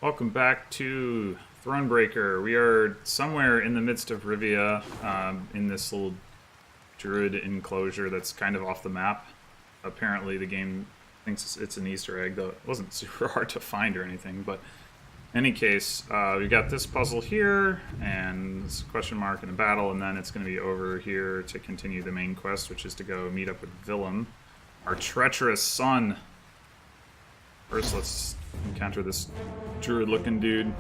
Welcome back to Thronebreaker. We are somewhere in the midst of Rivia, in this little druid enclosure that's kind of off the map. Apparently the game thinks it's an Easter egg, though it wasn't super hard to find or anything. But in any case, we got this puzzle here, and this question mark in a battle, and then it's going to be over here to continue the main quest, which is to go meet up with Willem, our treacherous son. First, let's encounter this druid-looking dude.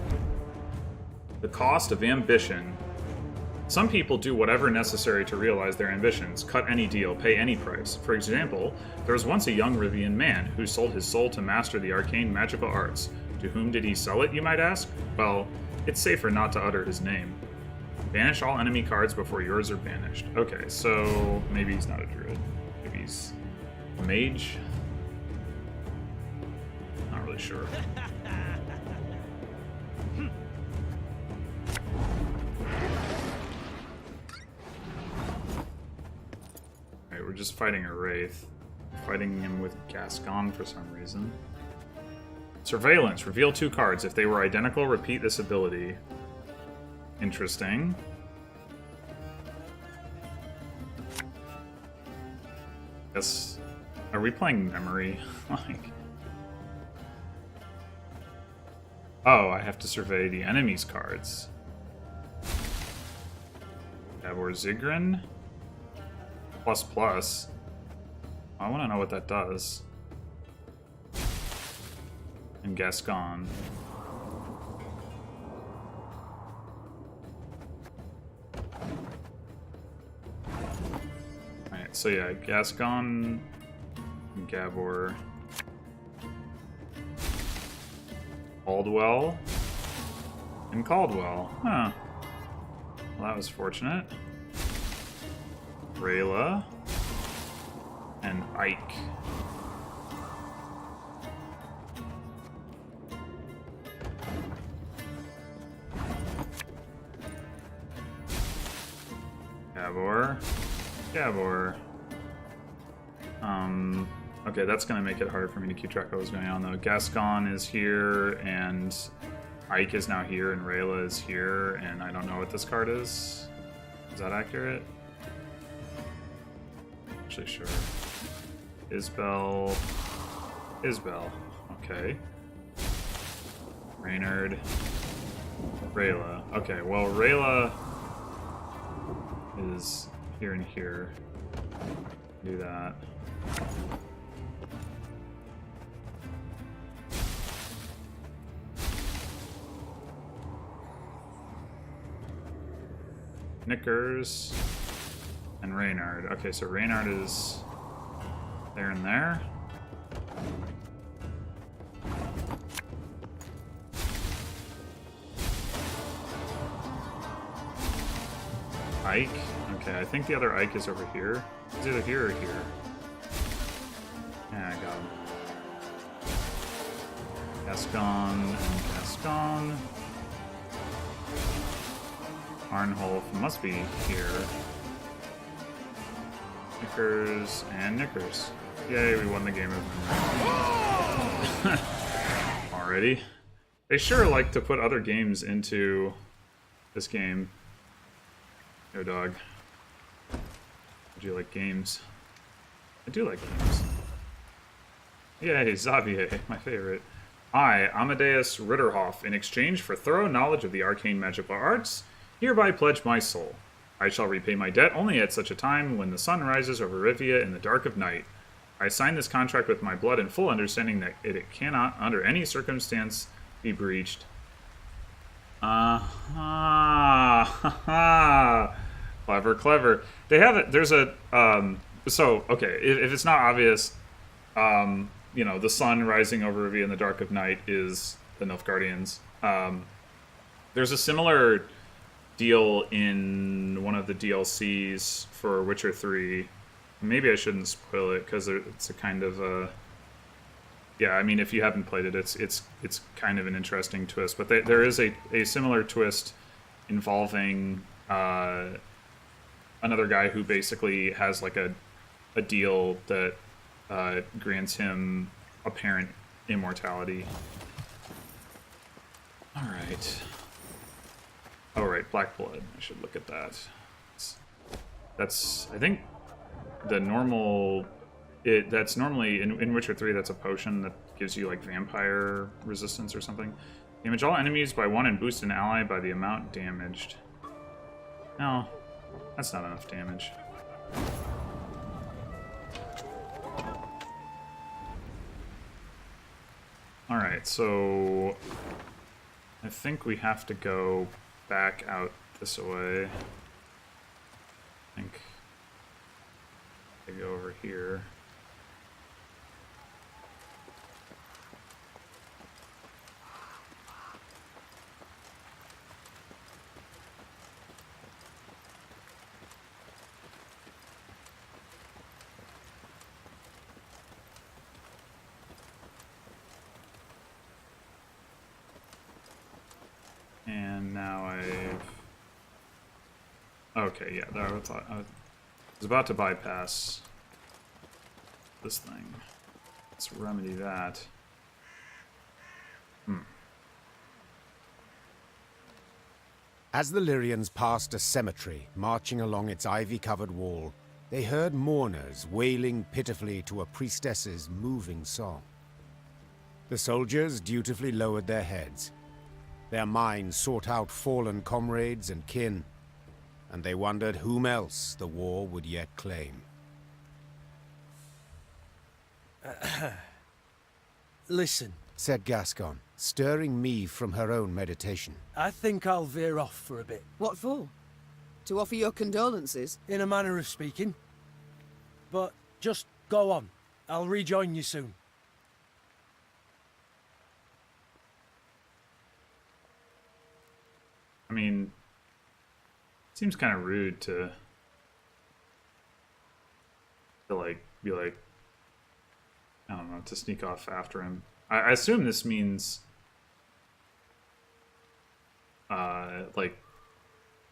The cost of ambition. Some people do whatever necessary to realize their ambitions, cut any deal, pay any price. For example, there was once a young Rivian man who sold his soul to master the arcane magical arts. To whom did he sell it, you might ask? Well, it's safer not to utter his name. Banish all enemy cards before yours are banished. Okay, so maybe he's not a druid. Maybe he's a mage? Not really sure. Alright, we're just fighting a wraith. Fighting him with Gascon for some reason. Surveillance. Reveal 2 cards. If they were identical, repeat this ability. Interesting. Yes. Are we playing memory? Like... Oh, I have to survey the enemy's cards. Or Zigrin? ++. I want to know what that does. And Gascon. Alright, so yeah, Gascon and Gabor. Caldwell and Caldwell. Huh. Well, that was fortunate. Rayla and Ike. Gabor. Gabor. Okay, that's going to make it harder for me to keep track of what's going on, though. Gascon is here, and Ike is now here, and Rayla is here, and I don't know what this card is. Is that accurate? Actually, sure. Isbell. Isbell. Okay. Reynard. Rayla. Okay, well, Rayla is here and here. Do that. Knickers and Reynard. Okay, so Reynard is there and there. Ike. Okay, I think the other Ike is over here. It's either here or here. Yeah, I got him. Gascon and Gascon. Arnholf must be here. Knickers and Knickers. Yay, we won the game of memory. Alrighty. They sure like to put other games into this game. Yo, dog. Do you like games? I do like games. Yay, Xavier, my favorite. I, Amadeus Ritterhoff, in exchange for thorough knowledge of the arcane magical arts, hereby pledge my soul. I shall repay my debt only at such a time when the sun rises over Rivia in the dark of night. I sign this contract with my blood in full understanding that it cannot, under any circumstance, be breached. Clever, clever. They have it. There's a so okay. If it's not obvious, you know, the sun rising over Rivia in the dark of night is the Nilfgaardians. There's a similar deal in one of the DLCs for Witcher 3. Maybe I shouldn't spoil it because it's a kind of a... Yeah, I mean, if you haven't played it, it's kind of an interesting twist. But there is a similar twist involving another guy who basically has like a deal that grants him apparent immortality. Alright. Oh, right, Black Blood. I should look at that. That's I think, the normal... That's normally, in Witcher 3, that's a potion that gives you, like, vampire resistance or something. Damage all enemies by 1 and boost an ally by the amount damaged. No, that's not enough damage. Alright, so... I think we have to go back out this way. I think... I go over here. And now okay, yeah, I was about to bypass this thing. Let's remedy that. As the Lyrians passed a cemetery marching along its ivy-covered wall, they heard mourners wailing pitifully to a priestess's moving song. The soldiers dutifully lowered their heads. Their minds sought out fallen comrades and kin, and they wondered whom else the war would yet claim. Listen, said Gascon, stirring me from her own meditation. I think I'll veer off for a bit. What for? To offer your condolences? In a manner of speaking. But just go on. I'll rejoin you soon. I mean, it seems kind of rude to like be like, I don't know, to sneak off after him. I assume this means like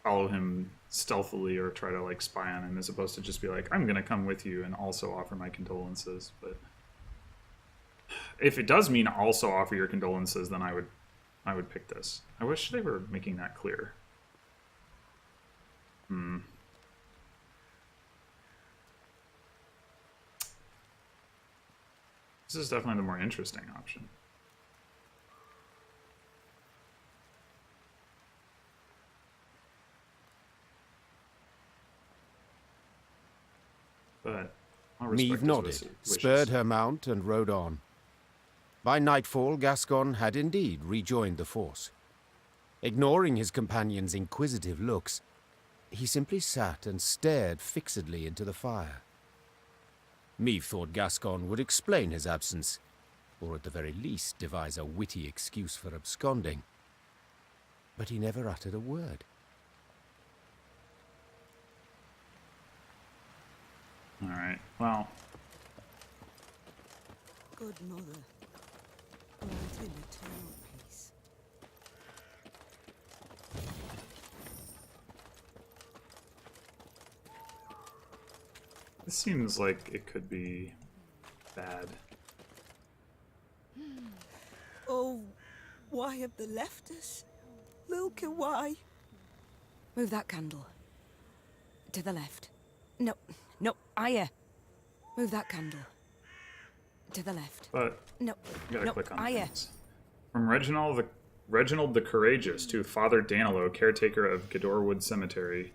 follow him stealthily or try to like spy on him, as opposed to just be like, I'm gonna come with you and also offer my condolences. But if it does mean also offer your condolences, then I would pick this. I wish they were making that clear. This is definitely the more interesting option. But I'll respect Meve his nodded, wishes. spurred her mount, and rode on. By nightfall, Gascon had indeed rejoined the force. Ignoring his companion's inquisitive looks, he simply sat and stared fixedly into the fire. Meve thought Gascon would explain his absence, or at the very least devise a witty excuse for absconding. But he never uttered a word. Alright, well. Good mother, grant him eternal peace. This seems like it could be bad. Oh, why have they left us? Lilka, why? Move that candle. To the left. No, higher. Move that candle. To the left. But No, you gotta click on higher. things. From Reginald the Courageous to Father Danilo, caretaker of Godorwood Cemetery.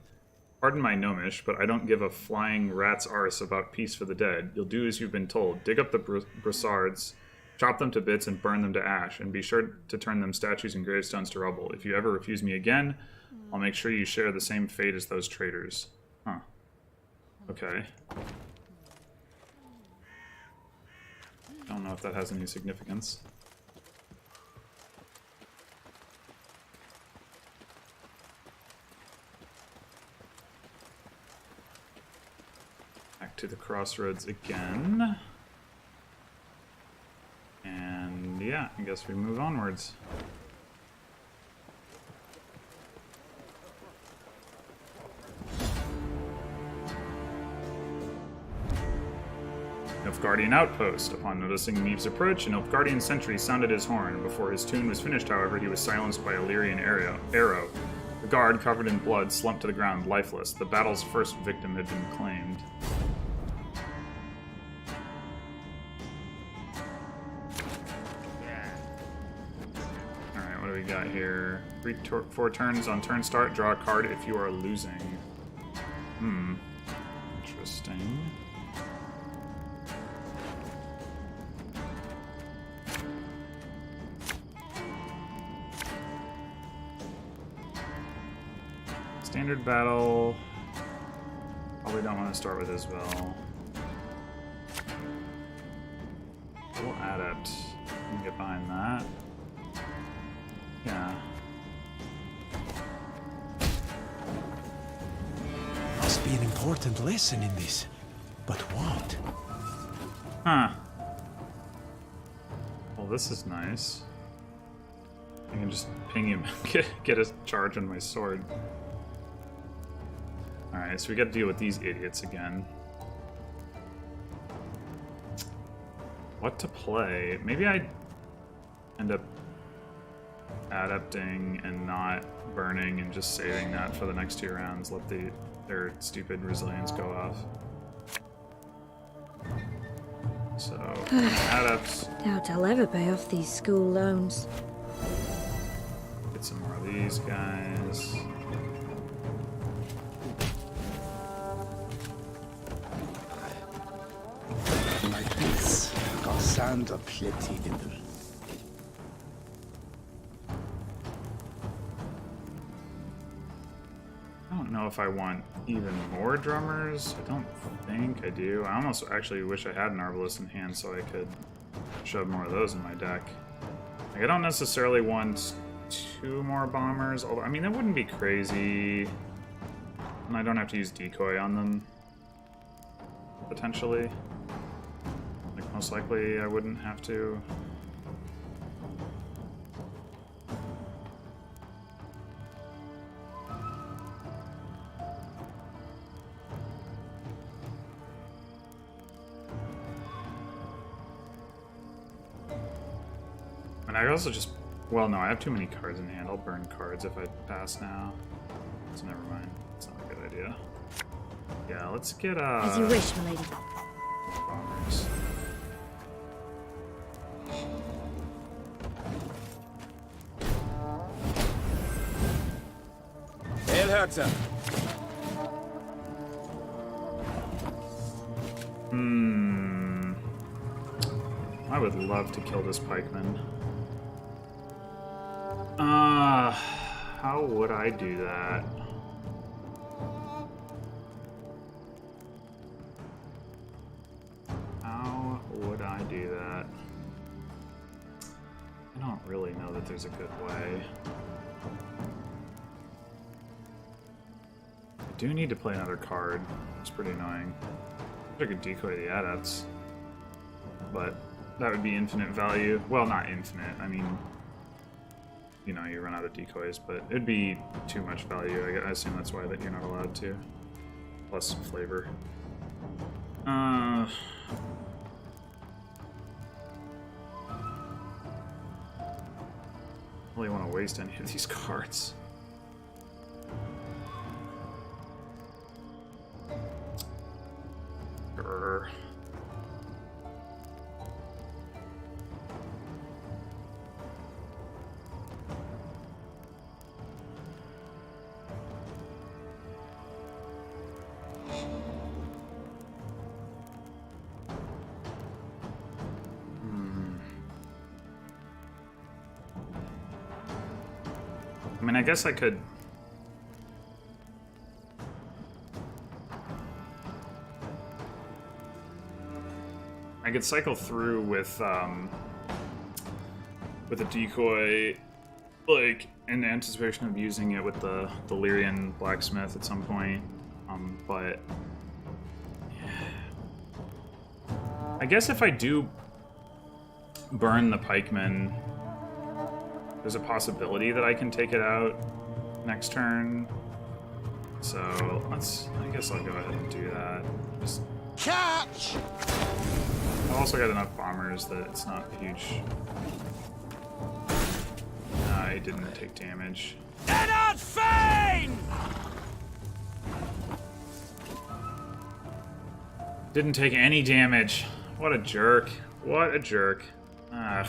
Pardon my gnomish, but I don't give a flying rat's arse about peace for the dead. You'll do as you've been told. Dig up the brassards, chop them to bits, and burn them to ash. And be sure to turn them statues and gravestones to rubble. If you ever refuse me again, I'll make sure you share the same fate as those traitors. Huh. Okay. Don't know if that has any significance. Back to the crossroads again. And yeah, I guess we move onwards. Nilfgaardian outpost. Upon noticing Neve's approach, a Nilfgaardian sentry sounded his horn. Before his tune was finished, however, he was silenced by a Lyrian arrow. The guard, covered in blood, slumped to the ground, lifeless. The battle's first victim had been claimed. Alright, what do we got here? 4 turns on turn start, draw a card if you are losing. Interesting. Standard battle. Probably don't want to start with Isabel. We'll adept. We can get behind that. Yeah. Must be an important lesson in this. But what? Huh. Well, this is nice. I can just ping him, get a charge on my sword. Alright, so we gotta deal with these idiots again. What to play? Maybe I end up adapting and not burning and just saving that for the next 2 rounds. Let their stupid resilience go off. So, adapt. Doubt I'll ever pay off these school loans. Get some more of these guys. Like this, sand of plenty little. I don't know if I want even more drummers. I don't think I do. I almost actually wish I had an Arbalest in hand so I could shove more of those in my deck. Like, I don't necessarily want 2 more bombers, although, I mean, that wouldn't be crazy. And I don't have to use decoy on them, potentially. Like, most likely I wouldn't have to. And I also just, well, no, I have too many cards in hand. I'll burn cards if I pass now. So never mind. It's not a good idea. Yeah, let's get As you wish, milady. bombers. Elherzer. I would love to kill this pikeman. How would I do that? How would I do that? I don't really know that there's a good way. I do need to play another card. It's pretty annoying. I could decoy the adepts, but that would be infinite value. Well, not infinite. I mean, you know, you run out of decoys, but it'd be too much value. I assume that's why that you're not allowed to. Plus flavor. Really want to waste any of these cards. Grr. I mean, I guess I could... I could cycle through with a decoy, like, in anticipation of using it with the Lyrian blacksmith at some point, but... I guess if I do burn the pikeman, there's a possibility that I can take it out next turn. So I guess I'll go ahead and do that. Just Catch! I've also got enough bombers that it's not huge. I didn't take damage. Not Fane! Didn't take any damage. What a jerk. What a jerk. Ugh.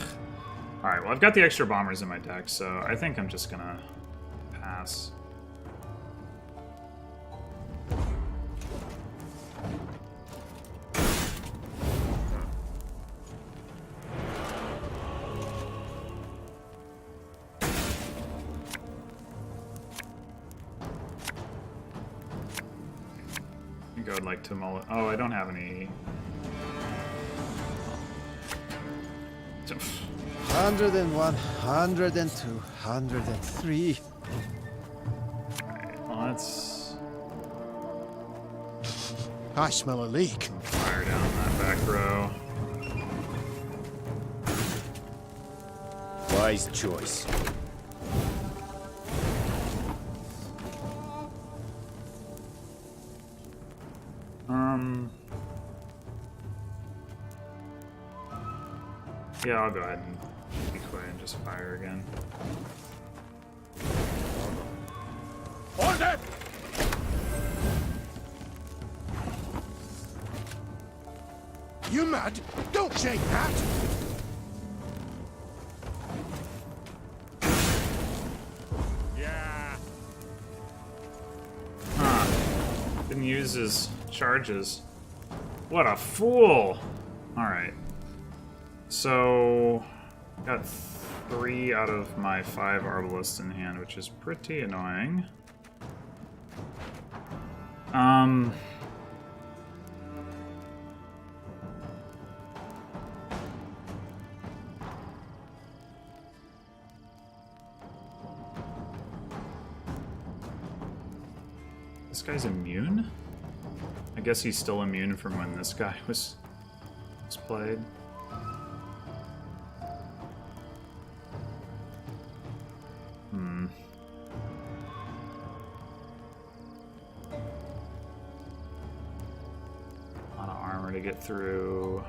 Alright, well, I've got the extra bombers in my deck, so I think I'm just gonna pass. I think I would like to mull it. Oh, I don't have any. 101, 102, 103. Well, that's I smell a leak. fire down that back row. Wise choice. Yeah, I'll go ahead and be quiet and just fire again. Order! You mad? Don't shake that! Yeah. Huh. Didn't use his charges. What a fool! Alright. So, got 3 out of my 5 Arbalists in hand, which is pretty annoying. This guy's immune? I guess he's still immune from when this guy was played. To get through.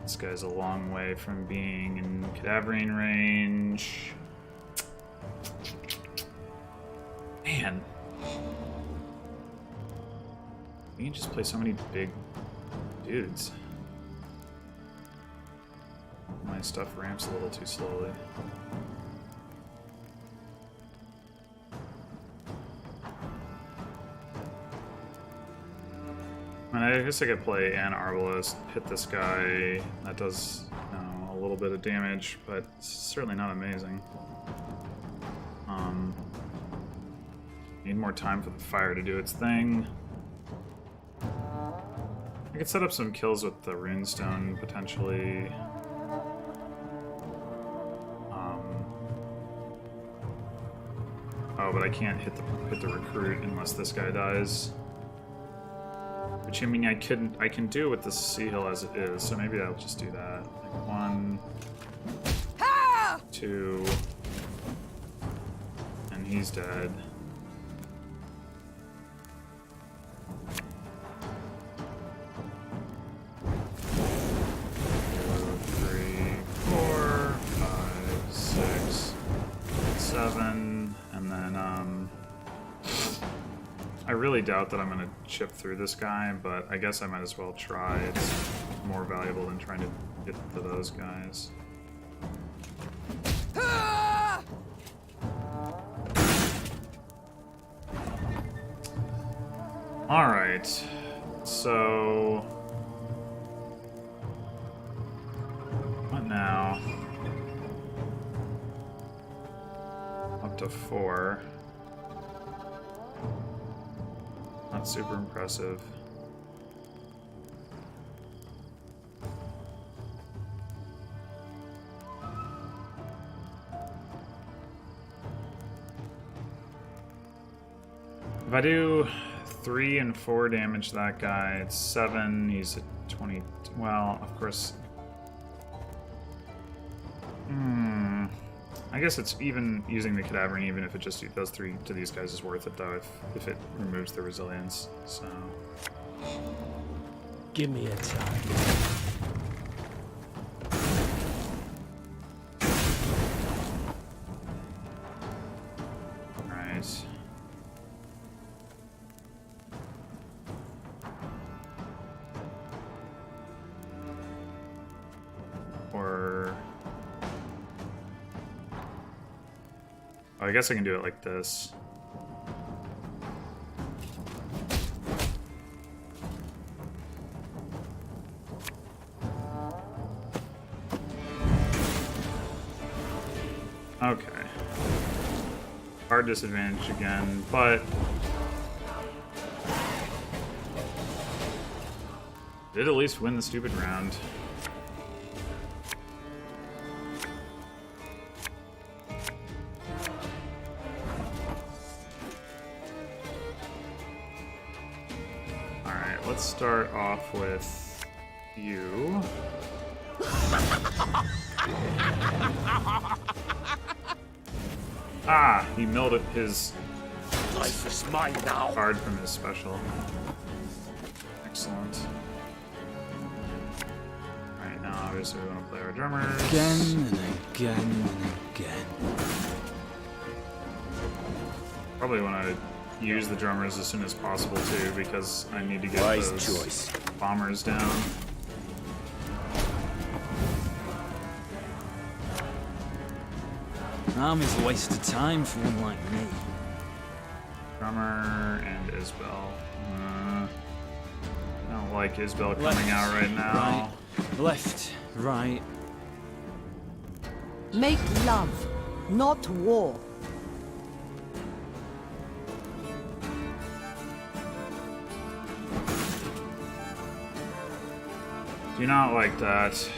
This guy's a long way from being in cadaverine range. Man. You can just play so many big dudes. My stuff ramps a little too slowly. I guess I could play an Arbalist, hit this guy. That does, you know, a little bit of damage, but it's certainly not amazing. Need more time for the fire to do its thing. I could set up some kills with the runestone potentially. Oh, but I can't hit the recruit unless this guy dies. Which, I mean, I can do with the Sea Hill as it is, so maybe I'll just do that. Like 1, 2, and he's dead. 3, 4, 5, 6, 7, and then I really doubt that I'm going to chip through this guy, but I guess I might as well try. It's more valuable than trying to get to those guys. Alright, so... what now? Up to 4. Not super impressive. If I do 3 and 4 damage to that guy, it's 7, he's at 20, well, of course. I guess it's even using the cadaverine, even if it just does 3 to these guys, is worth it though, if it removes the resilience, so. Give me a target. Nice. Or... Oh, I guess I can do it like this. Okay. Hard disadvantage again, but did at least win the stupid round. Alright, let's start off with you. Ah, he milled his Life is mine now. card from his special. Excellent. Alright, now obviously we want to play our drummers. Again and again and again. Probably want to use the drummers as soon as possible too, because I need to get Wise those choice. bombers down. Army's a waste of time for one like me. Drummer and Isbel. I don't like Isbel coming out right now. Right, left, right. Make love, not war. Do not like that.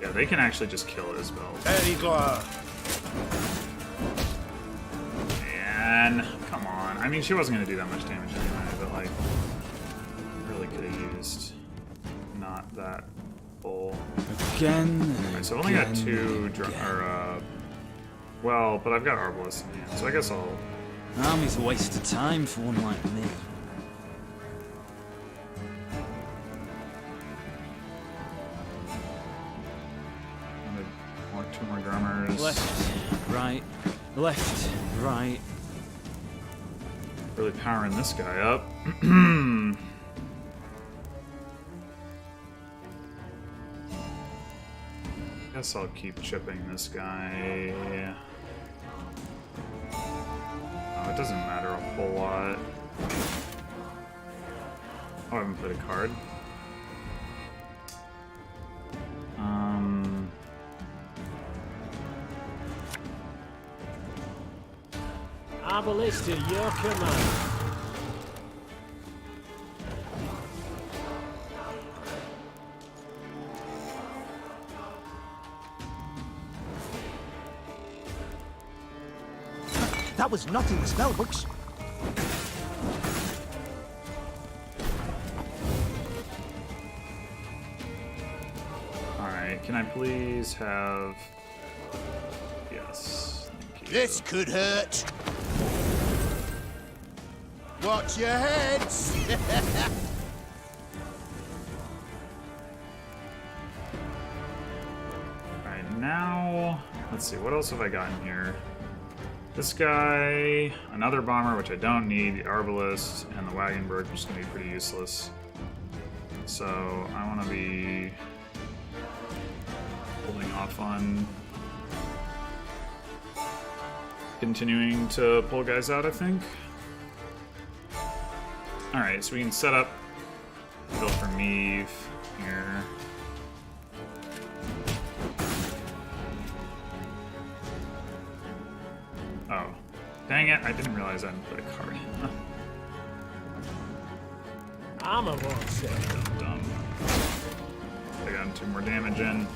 Yeah, they can actually just kill Isbel. Man, come on. I mean, she wasn't going to do that much damage anyway, but like, really could have used not that full. Again and Alright, so I've only got again two and again. well, but I've got Arbalest in hand, so I guess I'll... Army's a waste of time for one like me. Two more drummers. Left, right, left, right. Really powering this guy up. Guess I'll keep chipping this guy. Oh, it doesn't matter a whole lot. Oh, I haven't played a card. Arbalest to your command. That was not in the spell books. Alright, can I please have... Yes, thank you. This could hurt. Watch your heads. Alright, now... Let's see, what else have I got in here? This guy, another bomber, which I don't need, the Arbalest, and the Wagenberg, which is going to be pretty useless. So, I want to be holding off on continuing to pull guys out, I think. Alright, so we can set up build for Meave here. Oh, dang it, I didn't realize I hadn't put a card in. Armor won't save. Dumb. I got 2 more damage in.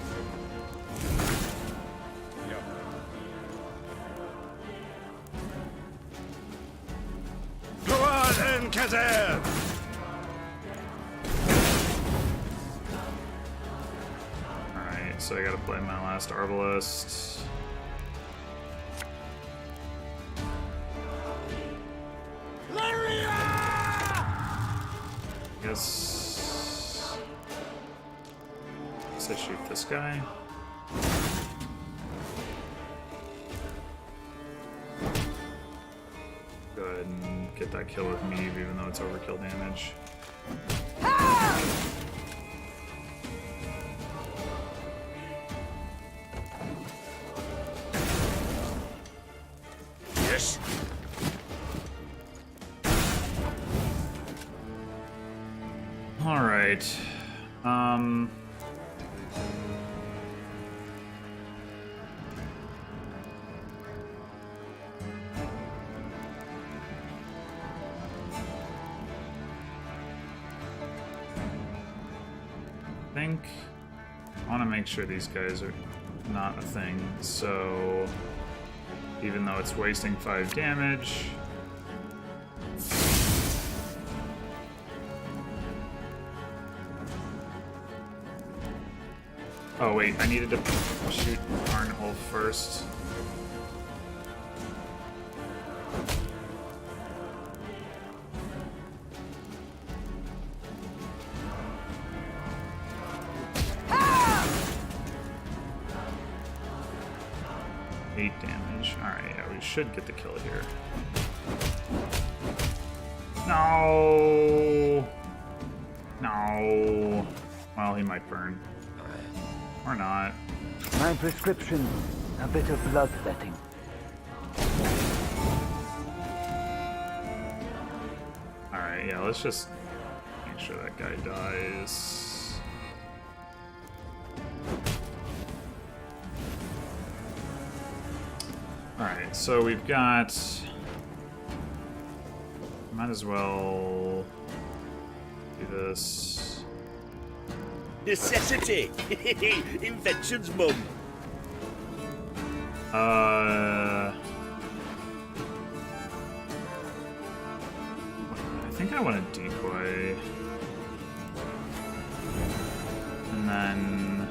Go on then, Kazan. Alright, so I gotta play my last Arbalest. guess I shoot this guy. Go ahead and get that kill with me, even though it's overkill damage. Yes. All right. I think I want to make sure these guys are not a thing. So even though it's wasting 5 damage. Oh wait, I needed to shoot Arnholf first. Eight damage. Alright, yeah, we should get the kill here. No! No. Well, he might burn. Or not. My prescription, a bit of bloodletting. Alright, yeah, let's just make sure that guy dies. Alright, so we've got... Might as well do this. Necessity! Invention's mum. I think I want to decoy. And then...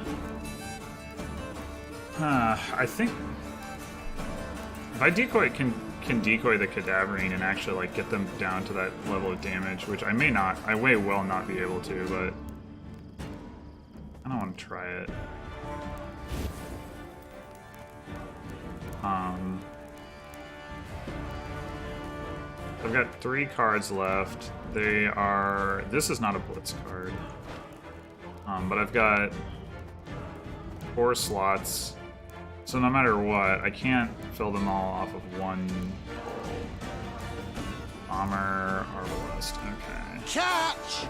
I think... If I decoy, can decoy the Cadaverine and actually, like, get them down to that level of damage, which I may not. I may well not be able to, but... I don't want to try it. I've got 3 cards left. They are... This is not a Blitz card. But I've got 4 slots. So no matter what, I can't fill them all off of one Bomber or Arbalest. Okay. Catch!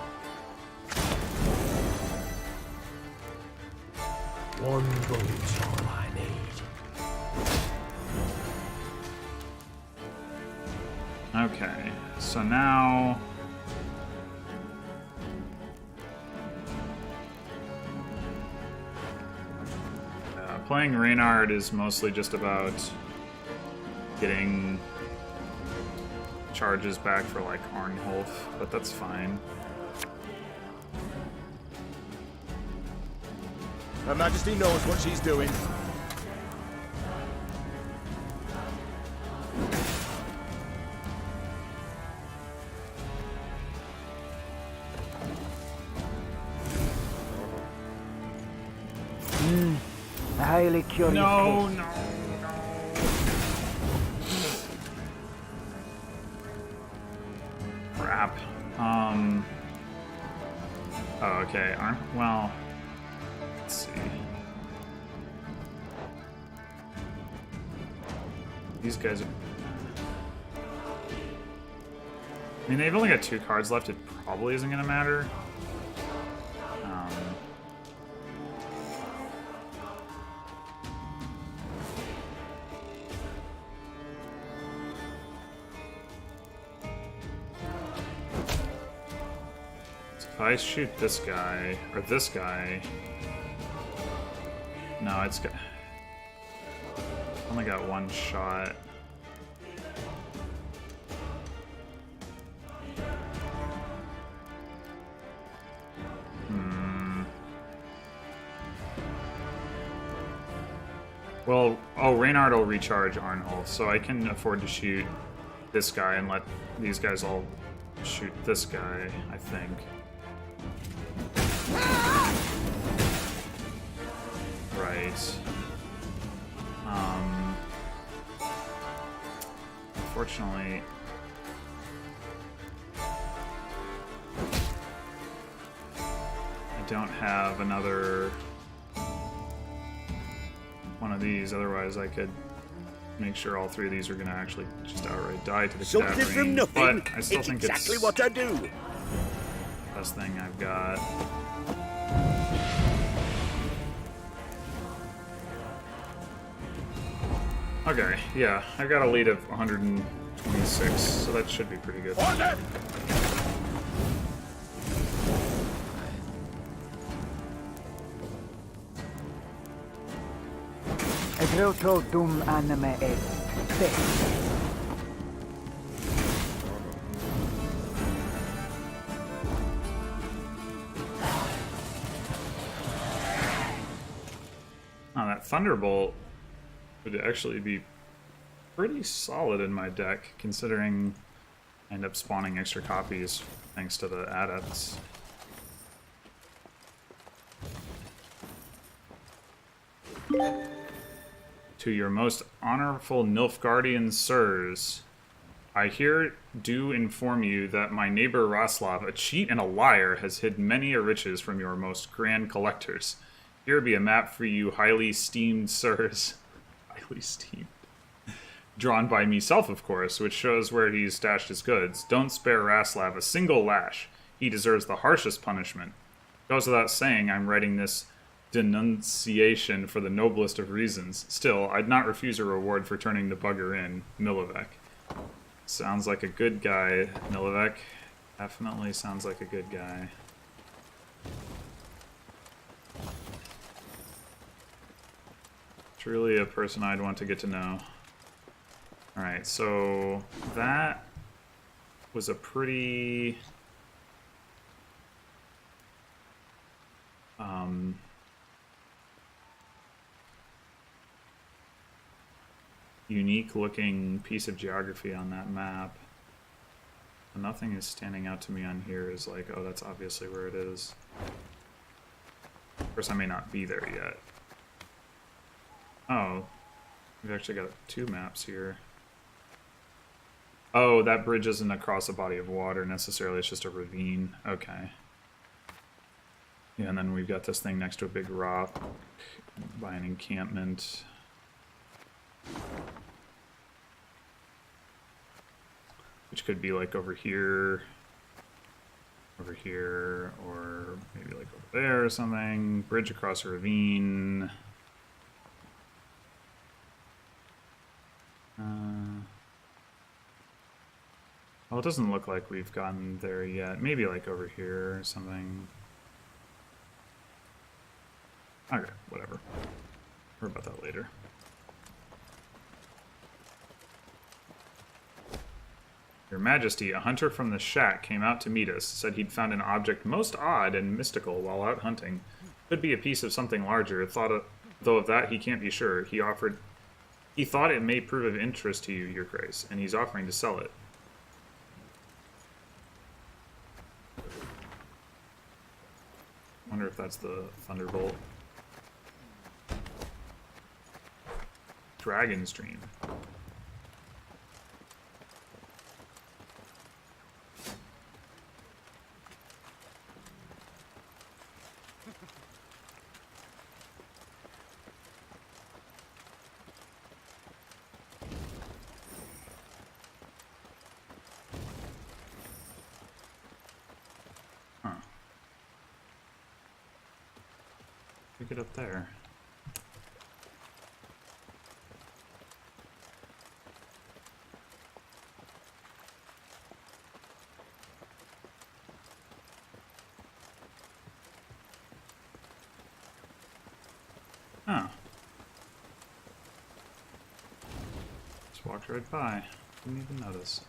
One bullet's all I need. Okay, so now... Playing Reynard is mostly just about getting charges back for, like, Arnholf, but that's fine. Her Majesty knows what she's doing. A highly curious No, case. no, no. Crap. Oh, okay. Well, let's see. These guys are... I mean, they've only got 2 cards left. It probably isn't going to matter. If I shoot this guy, or this guy... No, it's got... Only got 1 shot. Well, oh, Reynard will recharge Arnholf, so I can afford to shoot this guy and let these guys all shoot this guy, I think. Unfortunately, I don't have another one of these, otherwise I could make sure all three of these are going to actually just outright die to the Something cadaverine, from nothing. but I still It's think exactly it's what I do. the best thing I've got. Okay, yeah, I've got a lead of 126, so that should be pretty good. Order! Edroto dum anime est. Fix. Oh, that Thunderbolt would actually be pretty solid in my deck, considering I end up spawning extra copies thanks to the adepts. To your most honorful Nilfgaardian sirs, I here do inform you that my neighbor Raslav, a cheat and a liar, has hid many a riches from your most grand collectors. Here be a map for you, highly esteemed sirs. Highly esteemed. Drawn by meself, of course, which shows where he's stashed his goods. Don't spare Raslav a single lash. He deserves the harshest punishment. Goes without saying I'm writing this denunciation for the noblest of reasons. Still, I'd not refuse a reward for turning the bugger in, Milivek. Sounds like a good guy, Milivek. Definitely sounds like a good guy. Truly a person I'd want to get to know. Alright, so that was a pretty unique looking piece of geography on that map. Nothing is standing out to me on here as like, oh, that's obviously where it is. Of course, I may not be there yet. Oh, we've actually got two maps here. Oh, that bridge isn't across a body of water necessarily, it's just a ravine. Okay. Yeah, and then we've got this thing next to a big rock by an encampment. Which could be like over here, or maybe like over there or something. Bridge across a ravine. Well, it doesn't look like we've gotten there yet. Maybe like over here or something. Okay, whatever. Hear about that later. Your Majesty, a hunter from the shack came out to meet us, said he'd found an object most odd and mystical while out hunting. Could be a piece of something larger, though of that he can't be sure. He thought it may prove of interest to you, Your Grace, and he's offering to sell it. Wonder if that's the Thunderbolt. Dragon's Dream. Get up there. Oh. Just walked right by. Didn't even notice.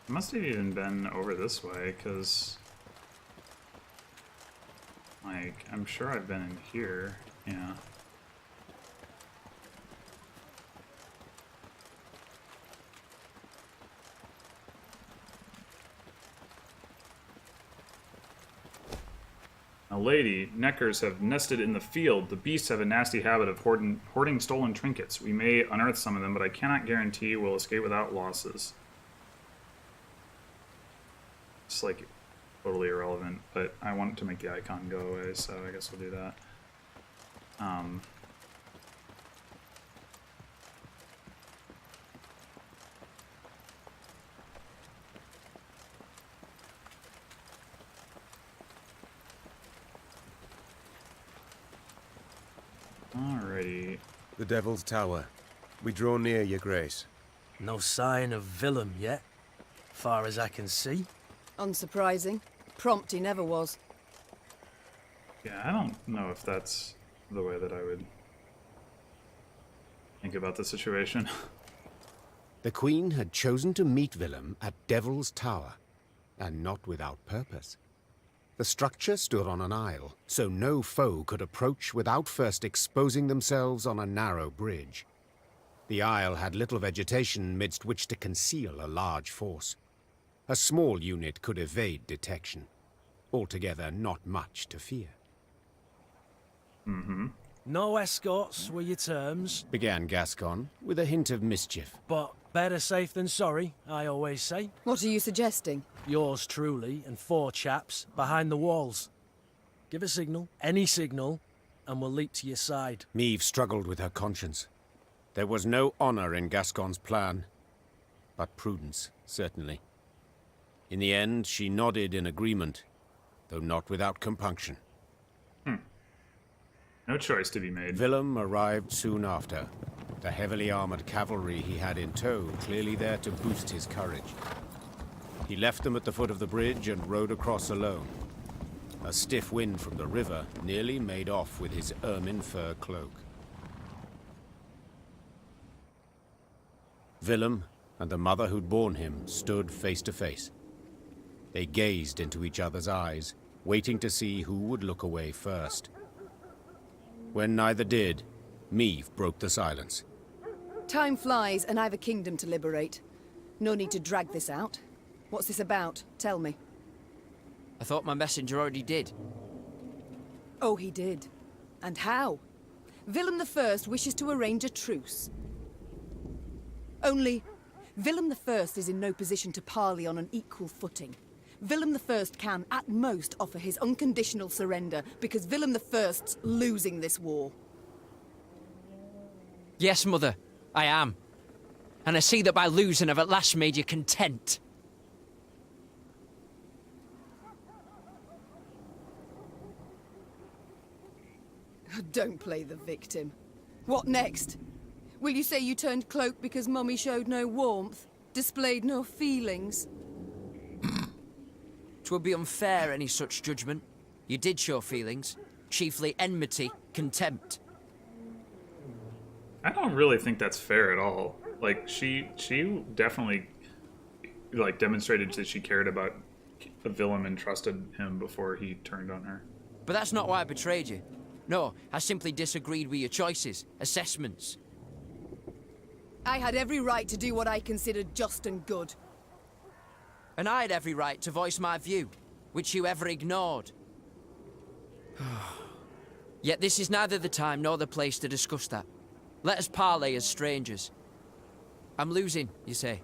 Must have even been over this way, because, like, I'm sure I've been in here, yeah. A lady, Neckers have nested in the field. The beasts have a nasty habit of hoarding stolen trinkets. We may unearth some of them, but I cannot guarantee we'll escape without losses. It's like totally irrelevant, but I want to make the icon go away, so I guess we'll do that. Alrighty. The Devil's Tower. We draw near, Your Grace. No sign of Willem yet, far as I can see. Unsurprising. Prompt he never was. Yeah, I don't know if that's the way that I would think about the situation. The Queen had chosen to meet Willem at Devil's Tower, and not without purpose. The structure stood on an isle, so no foe could approach without first exposing themselves on a narrow bridge. The isle had little vegetation midst which to conceal a large force. A small unit could evade detection. Altogether, not much to fear. No escorts were your terms. Began Gascon, with a hint of mischief. But better safe than sorry, I always say. What are you suggesting? Yours truly and 4 chaps behind the walls. Give a signal, any signal, and we'll leap to your side. Meve struggled with her conscience. There was no honor in Gascon's plan, but prudence, certainly. In the end, she nodded in agreement, though not without compunction. No choice to be made. Willem arrived soon after, the heavily armored cavalry he had in tow clearly there to boost his courage. He left them at the foot of the bridge and rode across alone. A stiff wind from the river nearly made off with his ermine fur cloak. Willem and the mother who'd borne him stood face to face. They gazed into each other's eyes, waiting to see who would look away first. When neither did, Meve broke the silence. Time flies, and I've a kingdom to liberate. No need to drag this out. What's this about? Tell me. I thought my messenger already did. Oh, he did. And how? Willem I wishes to arrange a truce. Only, Willem I is in no position to parley on an equal footing. Willem I can, at most, offer his unconditional surrender, because Willem I's losing this war. Yes, Mother, I am. And I see that by losing I've at last made you content. Don't play the victim. What next? Will you say you turned cloak because Mummy showed no warmth, displayed no feelings? 'Twould be unfair, any such judgment. You did show feelings, chiefly enmity, contempt. I don't really think that's fair at all. Like, she definitely, like, demonstrated that she cared about Willem and trusted him before he turned on her. But that's not why I betrayed you. No, I simply disagreed with your choices, assessments. I had every right to do what I considered just and good. And I had every right to voice my view, which you ever ignored. Yet this is neither the time nor the place to discuss that. Let us parley as strangers. I'm losing, you say.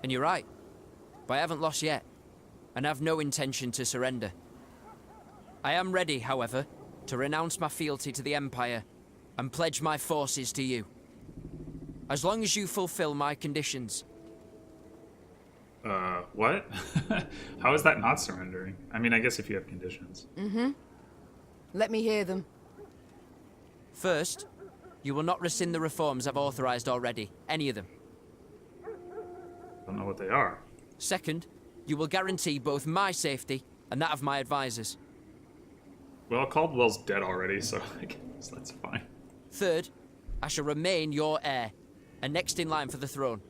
And you're right. But I haven't lost yet, and have no intention to surrender. I am ready, however, to renounce my fealty to the Empire and pledge my forces to you. As long as you fulfill my conditions. What? How is that not surrendering? I mean, I guess if you have conditions. Let me hear them. First, you will not rescind the reforms I've authorized already, any of them. I don't know what they are. Second, you will guarantee both my safety and that of my advisors. Well, Caldwell's dead already, so I guess that's fine. Third, I shall remain your heir, and next in line for the throne.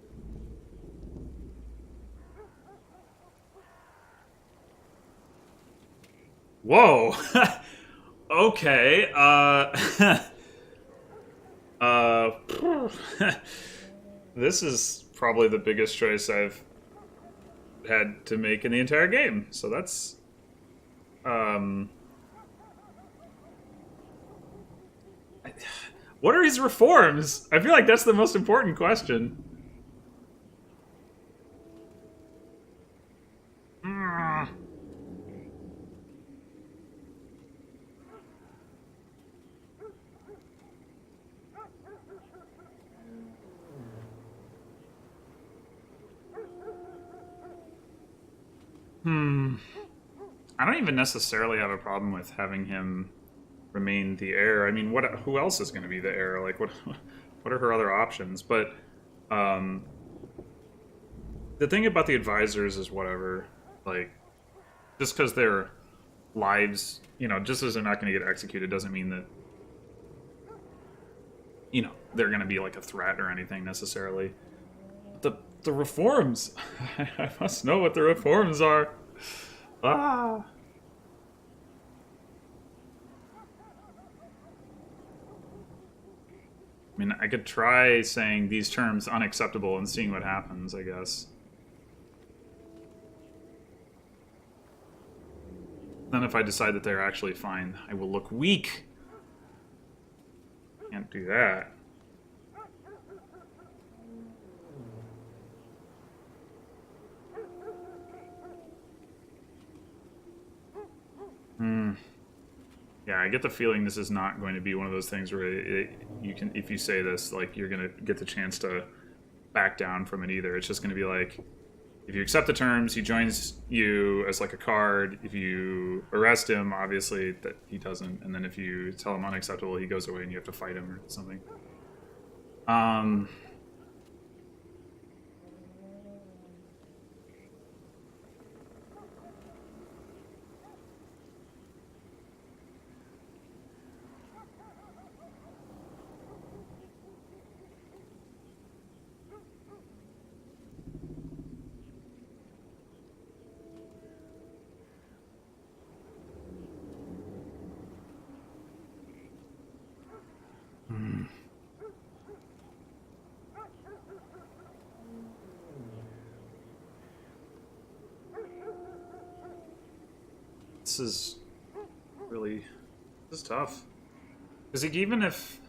Whoa! Okay, this is probably the biggest choice I've had to make in the entire game, so that's, What are his reforms? I feel like that's the most important question. I don't even necessarily have a problem with having him remain the heir. I mean, who else is going to be the heir? Like, what are her other options? But the thing about the advisors is whatever. Like, just because their lives, you know, just as they're not going to get executed doesn't mean that, you know, they're going to be like a threat or anything necessarily. The reforms. I must know what the reforms are. Ah. I mean, I could try saying these terms unacceptable and seeing what happens, I guess. Then if I decide that they're actually fine, I will look weak. Can't do that. Yeah, I get the feeling this is not going to be one of those things where you can, if you say this, like, you're going to get the chance to back down from it either. It's just going to be like, if you accept the terms, he joins you as like a card. If you arrest him, obviously that he doesn't. And then if you tell him unacceptable, he goes away and you have to fight him or something. This is tough. Because like, even if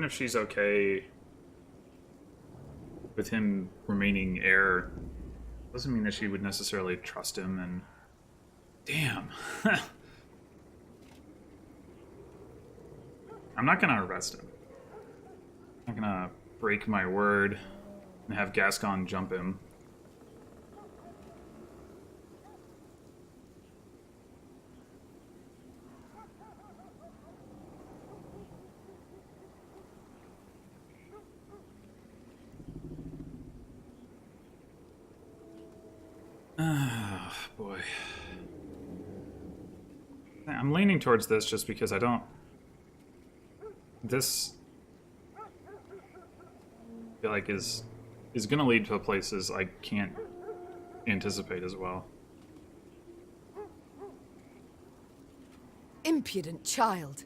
she's okay with him remaining heir, doesn't mean that she would necessarily trust him. And damn. I'm not gonna arrest him. I'm not gonna break my word and have Gascon jump him. Ah, boy. I'm leaning towards this just because I don't... This... I feel like is going to lead to places I can't anticipate as well. Impudent child.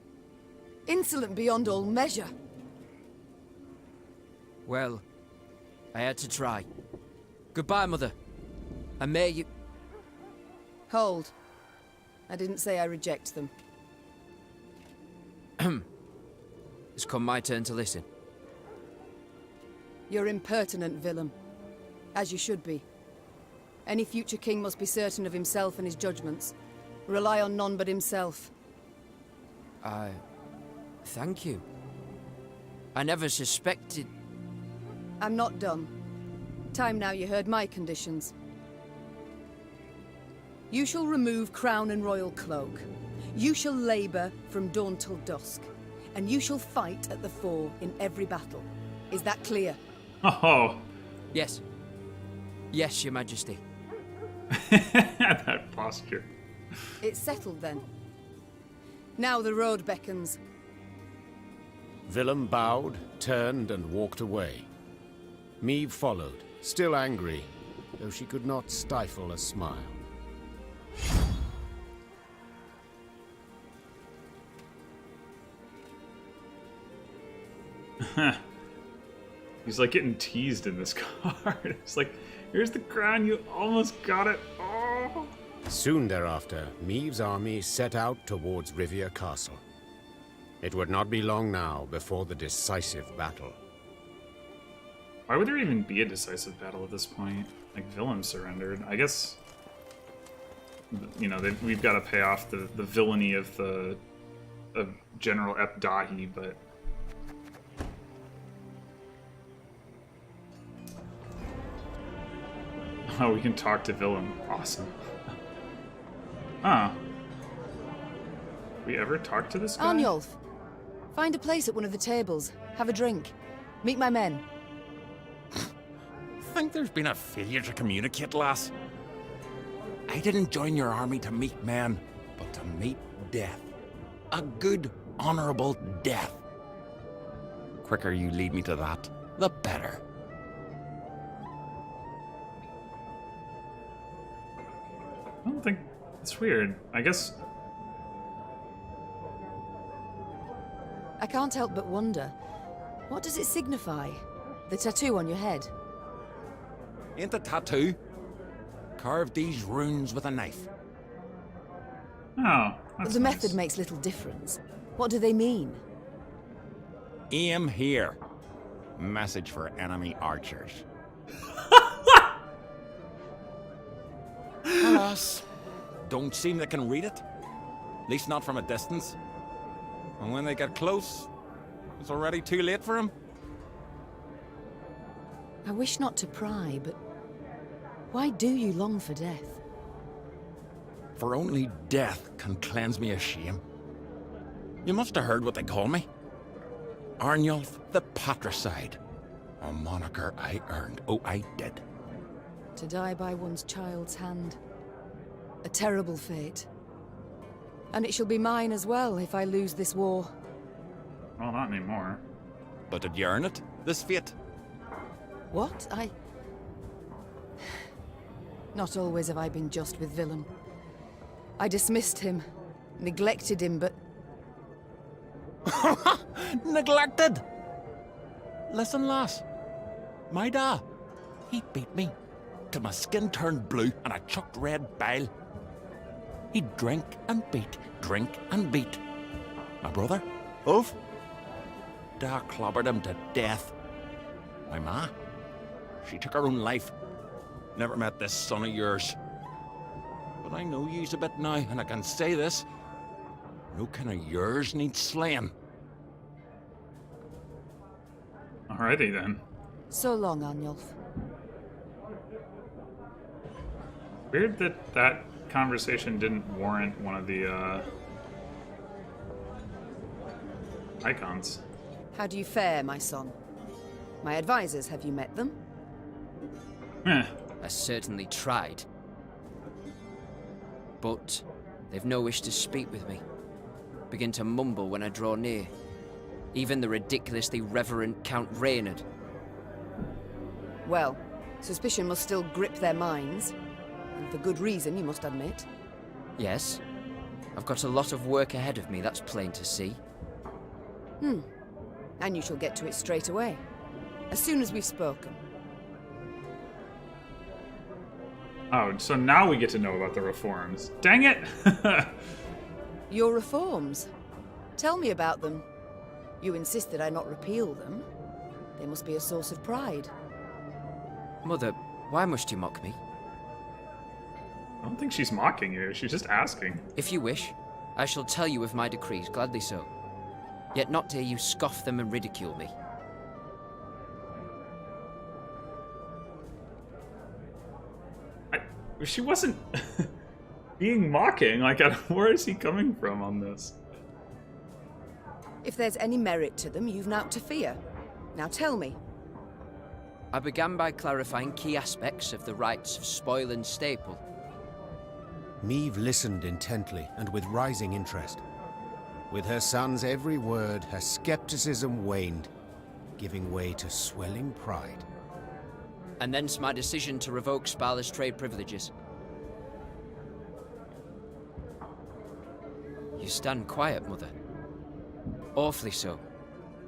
Insolent beyond all measure. Well, I had to try. Goodbye, Mother. And may you... Hold. I didn't say I reject them. It's come my turn to listen. You're impertinent, Willem. As you should be. Any future king must be certain of himself and his judgments. Rely on none but himself. Thank you. I never suspected... I'm not done. Time now you heard my conditions. You shall remove crown and royal cloak. You shall labour from dawn till dusk. And you shall fight at the fore in every battle. Is that clear? Oh. Yes. Yes, Your Majesty. That posture. It's settled then. Now the road beckons. Willem bowed, turned, and walked away. Meve followed, still angry, though she could not stifle a smile. He's like getting teased in this card. It's like, here's the crown, you almost got it. Oh. Soon thereafter, Meave's army set out towards Rivia Castle. It would not be long now before the decisive battle. Why would there even be a decisive battle at this point? Like, Willem surrendered. I guess, you know, we've got to pay off the villainy of General Epdahi, but... Oh, we can talk to Willem. Awesome. Huh. We ever talk to this guy? Arnulf, find a place at one of the tables. Have a drink. Meet my men. Think there's been a failure to communicate, lass? I didn't join your army to meet men, but to meet death. A good, honorable death. Quicker you lead me to that, the better. I don't think... It's weird. I guess... I can't help but wonder, what does it signify? The tattoo on your head? Ain't the tattoo? Carved these runes with a knife. Oh, that's The nice. method makes little difference. What do they mean? Aim here. Message for enemy archers. Alas, don't seem they can read it. At least not from a distance. And when they get close, it's already too late for them. I wish not to pry, but why do you long for death? For only death can cleanse me of shame. You must have heard what they call me. Arnulf the Patricide. A moniker I earned. Oh, I did. To die by one's child's hand. A terrible fate. And it shall be mine as well if I lose this war. Well, not anymore. But did you earn it, this fate? What? Not always have I been just with Willem. I dismissed him, neglected him, but... Neglected? Listen, lass. My da, he beat me till my skin turned blue and I chucked red bile. He'd drink and beat, drink and beat. My brother, Ulf, da clobbered him to death. My ma, she took her own life. Never met this son of yours. But I know you's a bit now, and I can say this. No kin of yours needs slaying. Alrighty then. So long, Arnulf. Weird that that conversation didn't warrant one of the icons. How do you fare, my son? My advisors, have you met them? I certainly tried. But they've no wish to speak with me. Begin to mumble when I draw near. Even the ridiculously reverent Count Reynard. Well, suspicion must still grip their minds. And for good reason, you must admit. Yes. I've got a lot of work ahead of me, that's plain to see. And you shall get to it straight away. As soon as we've spoken. Oh, so now we get to know about the reforms. Dang it! Your reforms? Tell me about them. You insist that I not repeal them. They must be a source of pride. Mother, why must you mock me? I don't think she's mocking you, she's just asking. If you wish, I shall tell you of my decrees, gladly so. Yet not dare you scoff them and ridicule me. She wasn't being mocking. Like, where is he coming from on this? If there's any merit to them, you've naught to fear. Now tell me. I began by clarifying key aspects of the rights of spoil and staple. Meave listened intently and with rising interest. With her son's every word, her skepticism waned, giving way to swelling pride. And thence my decision to revoke Sparla's trade privileges. You stand quiet, Mother. Awfully so.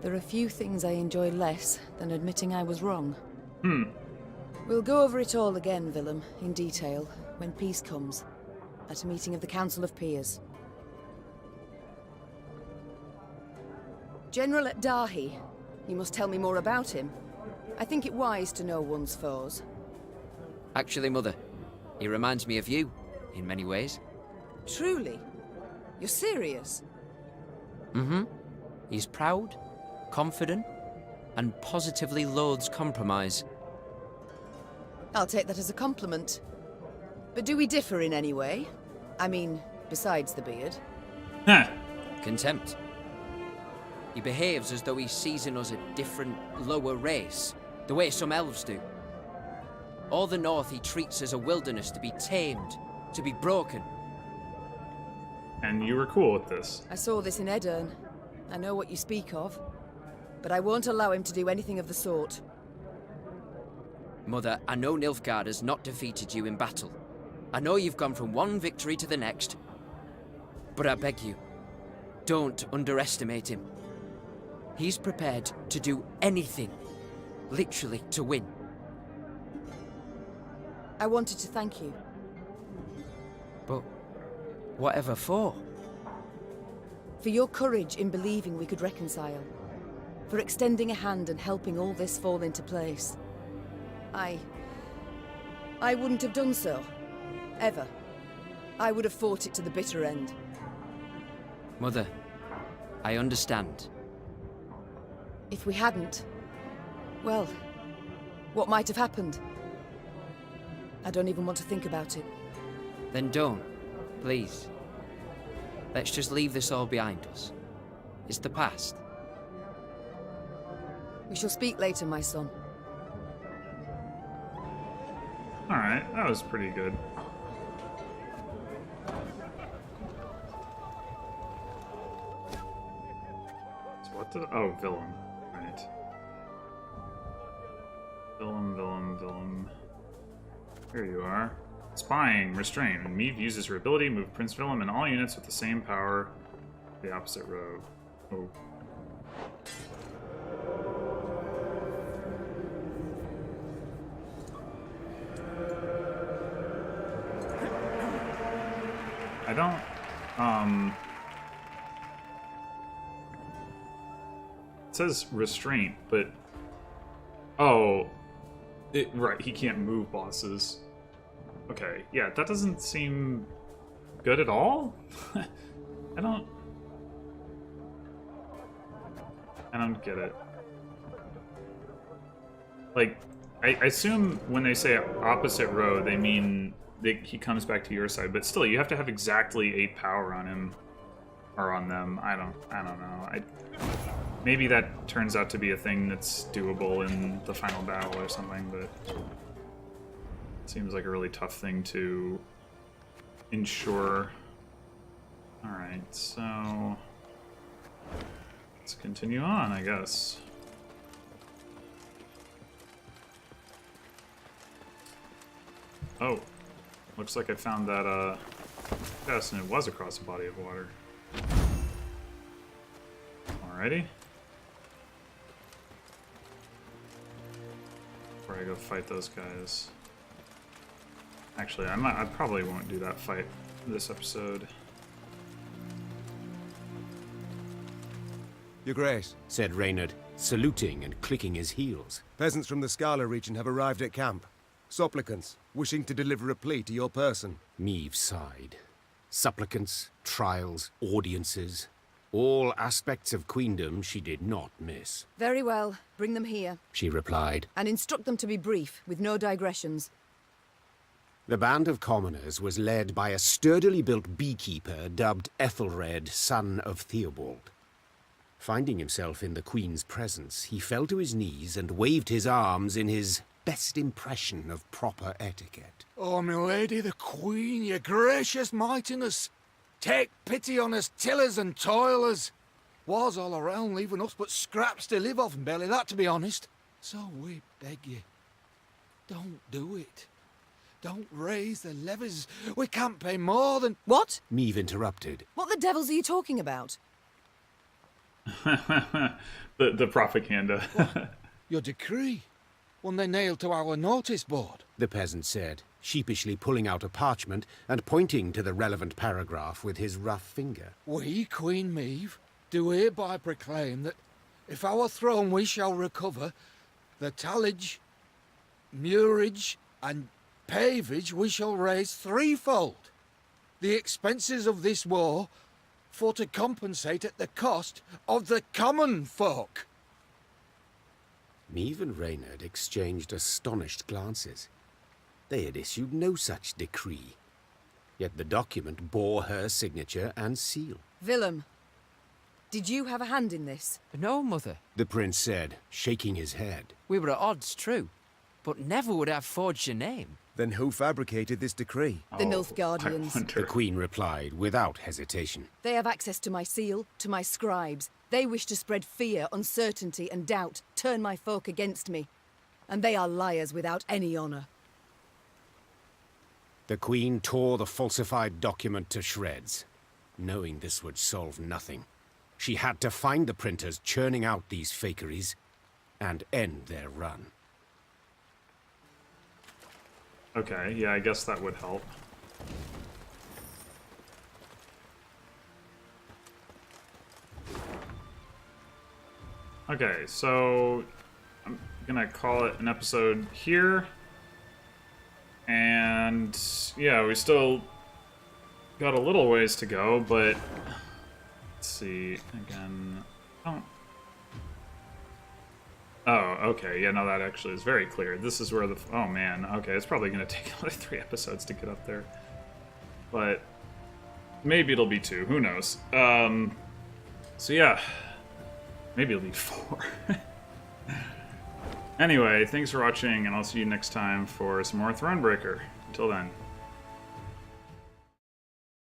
There are few things I enjoy less than admitting I was wrong. We'll go over it all again, Willem, in detail, when peace comes. at a meeting of the Council of Peers. General at Dahi. You must tell me more about him. I think it wise to know one's foes. Actually, Mother, he reminds me of you, in many ways. Truly? You're serious? Mm-hmm. He's proud, confident, and positively loathes compromise. I'll take that as a compliment. But do we differ in any way? I mean, besides the beard. Huh. Contempt. He behaves as though he sees in us a different, lower race, the way some elves do. All the North he treats as a wilderness to be tamed, to be broken. And you were cool with this. I saw this in Edirn. I know what you speak of. But I won't allow him to do anything of the sort. Mother, I know Nilfgaard has not defeated you in battle. I know you've gone from one victory to the next. But I beg you, don't underestimate him. He's prepared to do anything, literally, to win. I wanted to thank you. But whatever for? For your courage in believing we could reconcile. For extending a hand and helping all this fall into place. I wouldn't have done so. Ever. I would have fought it to the bitter end. Mother, I understand. If we hadn't, well, what might have happened? I don't even want to think about it. Then don't, please. Let's just leave this all behind us. It's the past. We shall speak later, my son. Alright, that was pretty good. So what did... Oh, Willem. Right. Willem. Here you are. Spying, restrain. When Meve uses her ability, move Prince Willem and all units with the same power to the opposite row. Oh. I don't, it says restraint, but, oh, right, he can't move bosses. Okay, yeah, that doesn't seem good at all. I don't get it. Like, I assume when they say opposite row, they mean he comes back to your side, but still, you have to have exactly 8 power on him, or on them. I don't know. Maybe that turns out to be a thing that's doable in the final battle or something, but it seems like a really tough thing to ensure. Alright, so let's continue on, I guess. Oh. Looks like I found that, chest, and it was across a body of water. Alrighty. Before I go fight those guys. Actually, I probably won't do that fight this episode. Your Grace, said Reynard, saluting and clicking his heels. Peasants from the Scala region have arrived at camp. Supplicants, wishing to deliver a plea to your person. Meve sighed. Supplicants, trials, audiences. All aspects of queendom she did not miss. Very well. Bring them here. She replied. And instruct them to be brief, with no digressions. The band of commoners was led by a sturdily built beekeeper dubbed Ethelred, son of Theobald. Finding himself in the Queen's presence, he fell to his knees and waved his arms in his best impression of proper etiquette. Oh, my lady, the Queen, your gracious mightiness, take pity on us tillers and toilers. Wars all around, leaving us but scraps to live off, belly that, to be honest. So we beg you, don't do it. Don't raise the levies. We can't pay more than... What? Meve interrupted. What the devils are you talking about? the propaganda. Your decree. One they nailed to our notice board. The peasant said. sheepishly pulling out a parchment and pointing to the relevant paragraph with his rough finger. We, Queen Meve, do hereby proclaim that if our throne we shall recover, the tallage, murage, and pavage we shall raise threefold. The expenses of this war for to compensate at the cost of the common folk. Meve and Reynard exchanged astonished glances. They had issued no such decree. Yet the document bore her signature and seal. Willem, did you have a hand in this? No, Mother. The prince said, shaking his head. We were at odds, true, but never would have forged your name. Then who fabricated this decree? The Nilfgaardians. The queen replied without hesitation. They have access to my seal, to my scribes. They wish to spread fear, uncertainty, and doubt, turn my folk against me. And they are liars without any honor. The queen tore the falsified document to shreds. Knowing this would solve nothing, she had to find the printers churning out these fakeries and end their run. Okay, yeah, I guess that would help. Okay, so I'm gonna call it an episode here. And yeah, we still got a little ways to go, but let's see again. Oh, okay. Yeah, no, that actually is very clear. This is where the... Oh, man. Okay, it's probably going to take another 3 episodes to get up there. But maybe it'll be 2. Who knows? So, yeah. Maybe it'll be 4. Anyway, thanks for watching, and I'll see you next time for some more Thronebreaker. Until then.